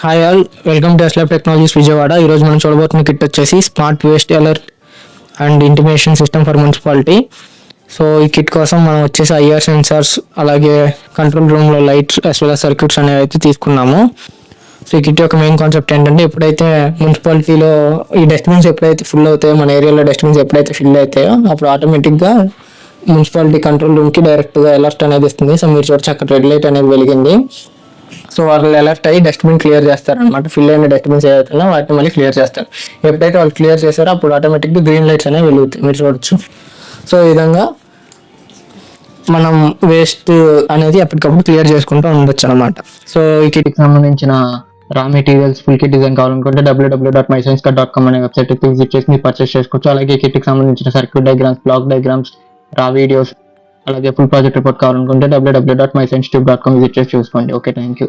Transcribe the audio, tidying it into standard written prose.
Hi all, welcome to ఎస్లాబ్ technologies Vijayawada. ఈరోజు మనం చూడబోతున్న kit వచ్చేసి smart waste alert and intimation system for municipality. So ఈ kit కోసం మనం వచ్చేసి ఐఆర్ సెన్సార్స్, అలాగే కంట్రోల్ రూమ్లో lights as well as circuits అనేవి అయితే తీసుకున్నాము. సో ఈ కిట్ యొక్క మెయిన్ కాన్సెప్ట్ ఏంటంటే, ఎప్పుడైతే మున్సిపాలిటీలో ఈ డస్ట్బిన్స్ ఎప్పుడైతే ఫుల్ అవుతాయో, మన ఏరియాలో డస్ట్బిన్స్ ఎప్పుడైతే ఫిల్ అవుతాయో అప్పుడు ఆటోమేటిక్గా మున్సిపాలిటీ కంట్రోల్ రూమ్కి డైరెక్ట్గా అలర్ట్ అనేది ఇస్తుంది. సో మీరు చూడొచ్చు, అక్కడ రెడ్ లైట్ అనేది వెలిగింది. సో వాళ్ళు అలర్ట్ అయ్యి డస్ట్బిన్ క్లియర్ చేస్తారు అనమాట. ఫిల్ అయిన డస్ట్బిన్స్ ఏదైతే వాటిని మళ్ళీ క్లియర్ చేస్తారు. ఎప్పుడైతే వాళ్ళు క్లియర్ చేస్తారో అప్పుడు ఆటోమేటిక్గా గ్రీన్ లైట్స్ అనేవి వెలుగుతాయి, మీరు చూడొచ్చు. సో ఈ విధంగా మనం వేస్ట్ అనేది ఎప్పటికప్పుడు క్లియర్ చేసుకుంటూ ఉండొచ్చు అనమాట. సో ఈ కిట్కి సంబంధించిన రా మెటీరియల్స్, ఫుల్ కిట్ డిజైన్ కావాలనుకుంటే www.mysciencecut.com అనే వెబ్సైట్ విజిట్ చేసి మీరు పర్చేస్ చేసుకోవచ్చు. అలాగే ఈ కిట్కి సంబంధించిన సర్క్యూట్ డయాగ్రామ్స్, బ్లాక్ డయాగ్రామ్స్, రా వీడియోస్, అలాగే ఫుల్ ప్రాజెక్ట్ రిపోర్ట్ కావాలనుకుంటే www.mysciencetube.com విజిట్ చేసి చూసుకోండి. Okay, thank you.